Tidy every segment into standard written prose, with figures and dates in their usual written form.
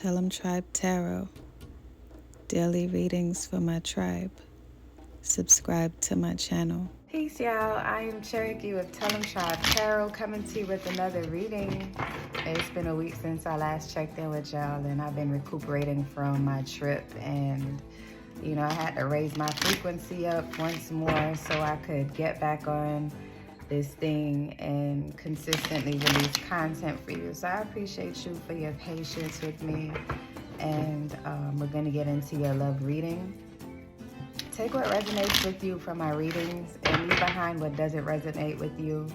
Tell 'em Tribe Tarot. Daily readings for my tribe. Subscribe to my channel. Peace, y'all. I am Cherokee with Tell 'em Tribe Tarot, coming to you with another reading. It's been a week since I last checked in with y'all, and I've been recuperating from my trip. And, you know, I had to raise my frequency up once more so I could get back on this thing and consistently release content for you. So I appreciate you for your patience with me. And we're going to get into your love reading. Take what resonates with you from my readings and leave behind what doesn't resonate with you.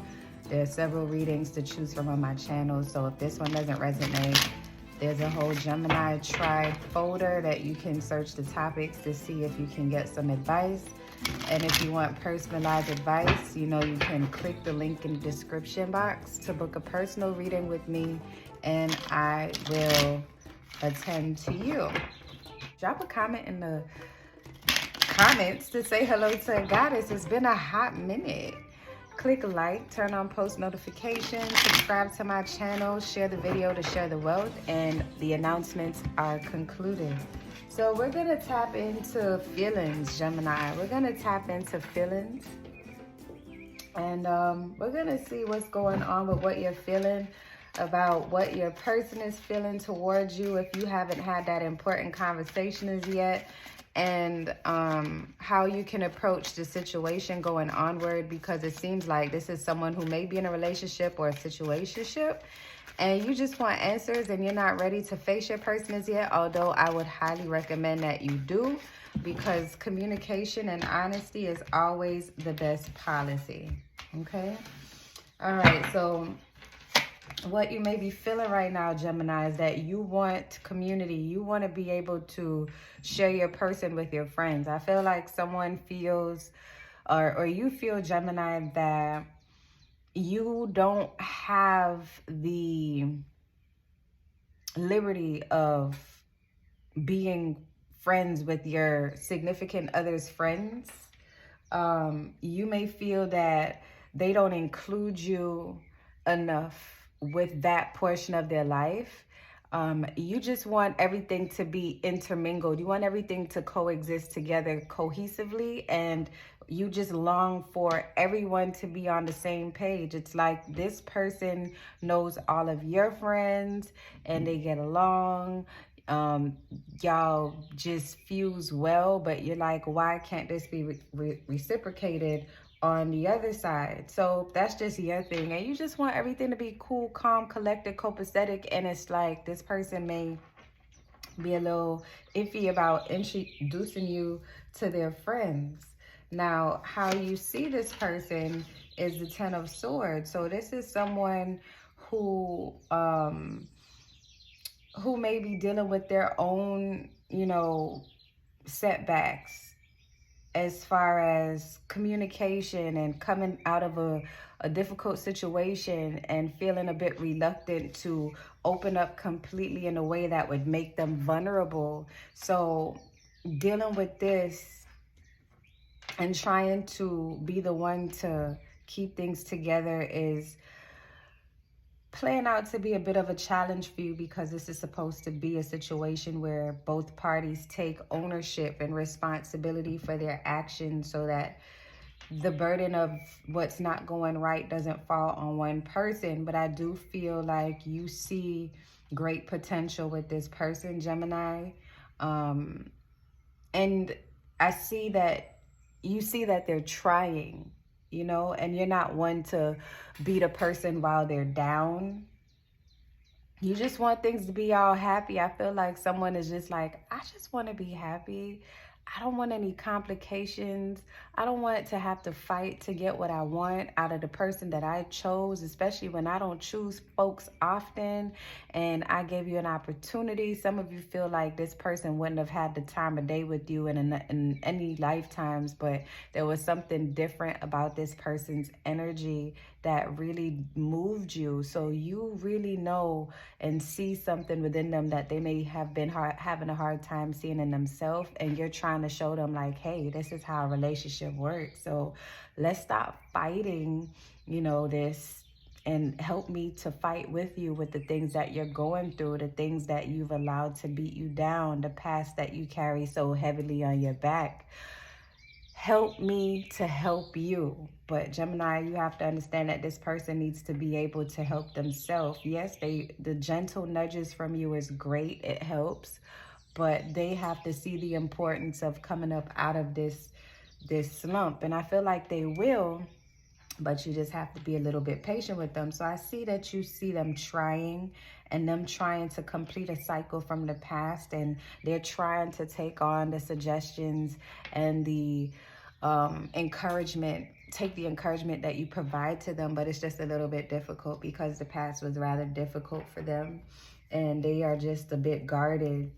There are several readings to choose from on my channel, so if this one doesn't resonate, there's a whole Gemini tribe folder that you can search the topics to see if you can get some advice. And if you want personalized advice, you know, you can click the link in the description box to book a personal reading with me, and I will attend to you. Drop a comment in the comments to say hello to a goddess. It's been a hot minute. Click like, turn on post notifications, subscribe to my channel, share the video to share the wealth, and the announcements are concluded. So we're gonna tap into feelings, Gemini. We're gonna tap into feelings, and we're gonna see what's going on with what you're feeling, about what your person is feeling towards you if you haven't had that important conversation as yet, and how you can approach the situation going onward, because it seems like this is someone who may be in a relationship or a situationship, and you just want answers and you're not ready to face your person as yet, although I would highly recommend that you do, because communication and honesty is always the best policy. Okay? All right, so what you may be feeling right now, Gemini, is that you want community. You want to be able to share your person with your friends. I feel like someone feels, or you feel, Gemini, that you don't have the liberty of being friends with your significant other's friends. You may feel that they don't include you enough with that portion of their life. You just want everything to be intermingled. You want everything to coexist together cohesively, and you just long for everyone to be on the same page. It's like this person knows all of your friends and they get along. Y'all just fuse well, but you're like, why can't this be reciprocated on the other side? So that's just your thing, and you just want everything to be cool, calm, collected, copacetic. And it's like this person may be a little iffy about introducing you to their friends. Now, how you see this person is the Ten of Swords. So this is someone who may be dealing with their own, you know, setbacks as far as communication and coming out of a difficult situation and feeling a bit reluctant to open up completely in a way that would make them vulnerable. So dealing with this and trying to be the one to keep things together is playing out to be a bit of a challenge for you, because this is supposed to be a situation where both parties take ownership and responsibility for their actions, so that the burden of what's not going right doesn't fall on one person. But I do feel like you see great potential with this person, Gemini. And I see that you see that they're trying, you know, and you're not one to beat a person while they're down. You just want things to be all happy. I feel like someone is just like, I just want to be happy. I don't want any complications. I don't want to have to fight to get what I want out of the person that I chose, especially when I don't choose folks often and I gave you an opportunity. Some of you feel like this person wouldn't have had the time of day with you in any lifetimes, but there was something different about this person's energy that really moved you. So you really know and see something within them that they may have been having a hard time seeing in themselves, and you're trying to show them like, hey, this is how a relationship works. So let's stop fighting, you know, this and help me to fight with you with the things that you're going through, the things that you've allowed to beat you down, the past that you carry so heavily on your back. Help me to help you. But Gemini, you have to understand that this person needs to be able to help themselves. Yes, the gentle nudges from you is great. It helps. But they have to see the importance of coming up out of this slump. And I feel like they will, but you just have to be a little bit patient with them. So I see that you see them trying, and them trying to complete a cycle from the past, and they're trying to take on the suggestions and the encouragement, take the encouragement that you provide to them, but it's just a little bit difficult because the past was rather difficult for them, and they are just a bit guarded.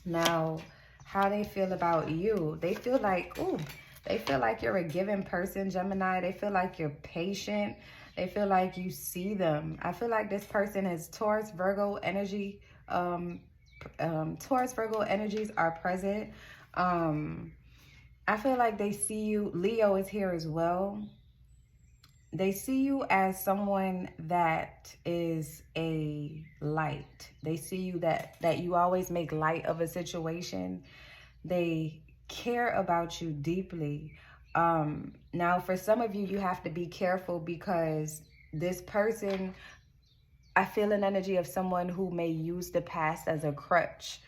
Now, how they feel about you, they feel like, ooh, they feel like you're a giving person, Gemini. They feel like you're patient. They feel like you see them. I feel like this person is Taurus, Virgo energy. Taurus, Virgo energies are present. I feel like they see you. Leo is here as well. They see you as someone that is a light. They see you that you always make light of a situation. They care about you deeply. Now, for some of you, you have to be careful because this person, I feel an energy of someone who may use the past as a crutch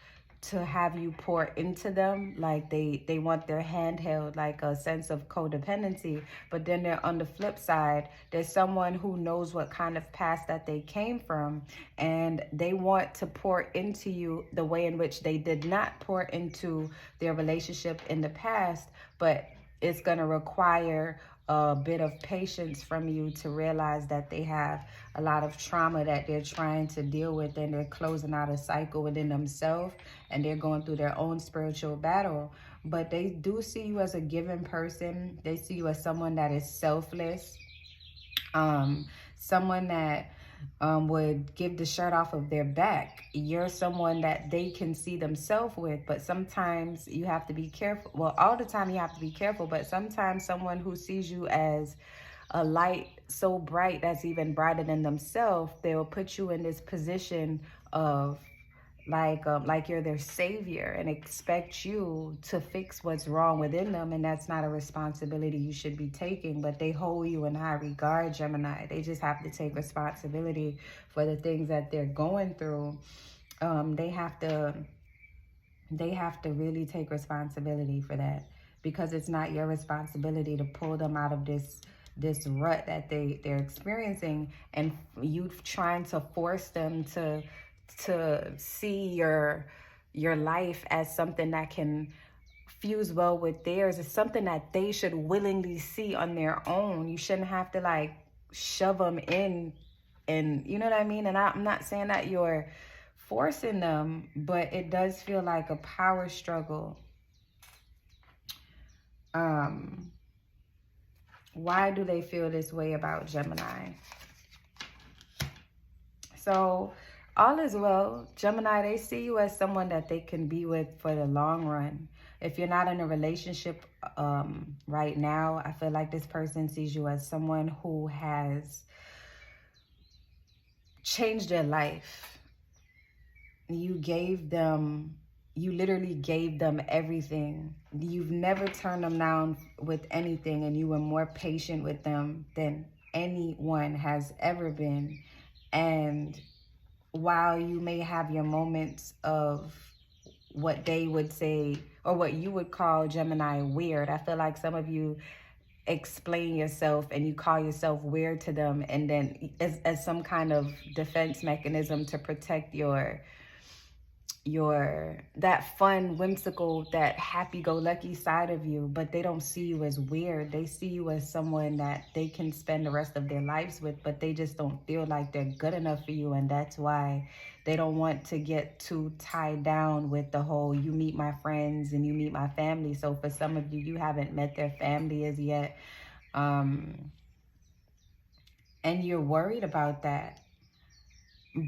to have you pour into them. Like they want their hand held, like a sense of codependency. But then they're on the flip side, there's someone who knows what kind of past that they came from, and they want to pour into you the way in which they did not pour into their relationship in the past. But it's going to require a bit of patience from you to realize that they have a lot of trauma that they're trying to deal with, and they're closing out a cycle within themselves, and they're going through their own spiritual battle. But they do see you as a giving person. They see you as someone that is selfless, someone that would give the shirt off of their back. You're someone that they can see themselves with, but sometimes you have to be careful. Well, all the time you have to be careful, but sometimes someone who sees you as a light so bright that's even brighter than themselves, they will put you in this position of like you're their savior and expect you to fix what's wrong within them, and that's not a responsibility you should be taking. But they hold you in high regard, Gemini. They just have to take responsibility for the things that they're going through. They have to really take responsibility for that, because it's not your responsibility to pull them out of this rut that they're experiencing, and you trying to force them to see your life as something that can fuse well with theirs. It's something that they should willingly see on their own. You shouldn't have to like shove them in, and you know what I mean? And I'm not saying that you're forcing them, but it does feel like a power struggle. Why do they feel this way about Gemini? So all is well, Gemini. They see you as someone that they can be with for the long run. If you're not in a relationship right now, I feel like this person sees you as someone who has changed their life. You literally gave them everything. You've never turned them down with anything, and you were more patient with them than anyone has ever been. And while you may have your moments of what they would say, or what you would call, Gemini, weird, I feel like some of you explain yourself and you call yourself weird to them, and then as some kind of defense mechanism to protect your that fun, whimsical, that happy-go-lucky side of you. But they don't see you as weird. They see you as someone that they can spend the rest of their lives with, but they just don't feel like they're good enough for you. And that's why they don't want to get too tied down with the whole you meet my friends and you meet my family. So for some of you, you haven't met their family as yet, and you're worried about that.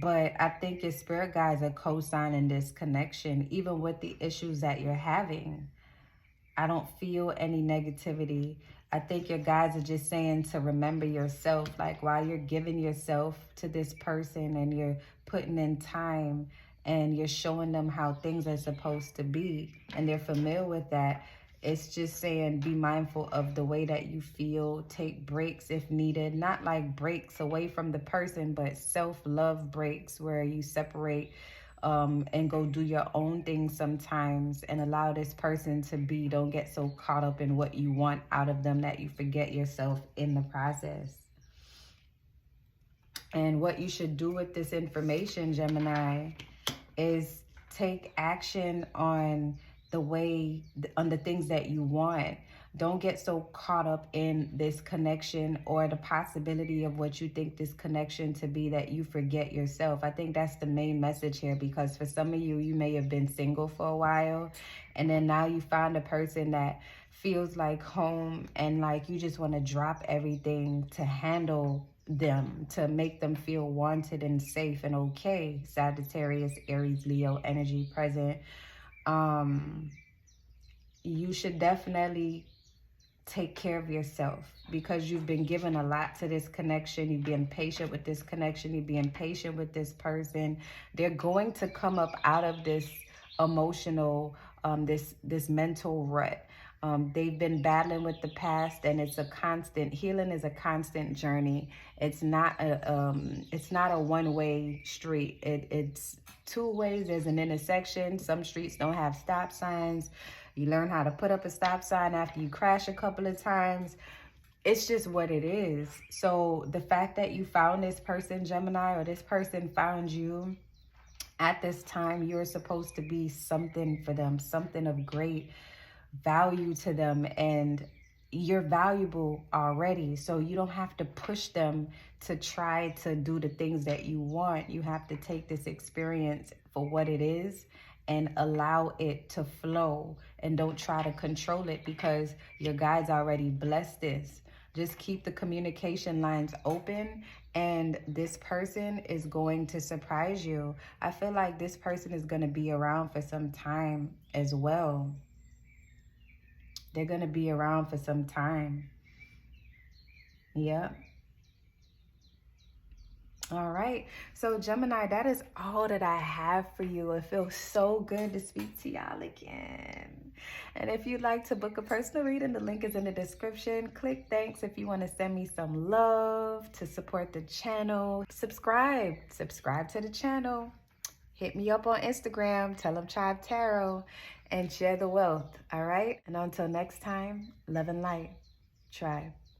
But I think your spirit guides are co-signing this connection, even with the issues that you're having. I don't feel any negativity. I think your guides are just saying to remember yourself. Like while you're giving yourself to this person and you're putting in time and you're showing them how things are supposed to be and they're familiar with that, it's just saying be mindful of the way that you feel. Take breaks if needed. Not like breaks away from the person, but self-love breaks where you separate and go do your own thing sometimes and allow this person to be. Don't get so caught up in what you want out of them that you forget yourself in the process. And what you should do with this information, Gemini, is take action on the things that you want. Don't get so caught up in this connection or the possibility of what you think this connection to be that you forget yourself. I think that's the main message here, because for some of you, you may have been single for a while and then now you find a person that feels like home and like you just want to drop everything to handle them, to make them feel wanted and safe and okay. Sagittarius, Aries, Leo energy present. You should definitely take care of yourself because you've been given a lot to this connection. You've been patient with this connection. You've been patient with this person. They're going to come up out of this emotional, this mental rut. They've been battling with the past, and it's a constant healing. Is a constant journey. It's not a one-way street. It's two ways. There's an intersection. Some streets don't have stop signs. You learn how to put up a stop sign after you crash a couple of times. It's just what it is. So the fact that you found this person, Gemini, or this person found you at this time, you're supposed to be something for them, something of great value to them, and you're valuable already. So you don't have to push them to try to do the things that you want. You have to take this experience for what it is and allow it to flow, and don't try to control it because your guides already blessed this. Just keep the communication lines open, and this person is going to surprise you. I feel like this person is going to be around for some time as well. They're going to be around for some time. Yep. All right. So Gemini, that is all that I have for you. It feels so good to speak to y'all again. And if you'd like to book a personal reading, the link is in the description. Click thanks if you want to send me some love to support the channel. Subscribe to the channel. Hit me up on Instagram, Tell 'em Tribe Tarot, and share the wealth. All right. And until next time, love and light, tribe.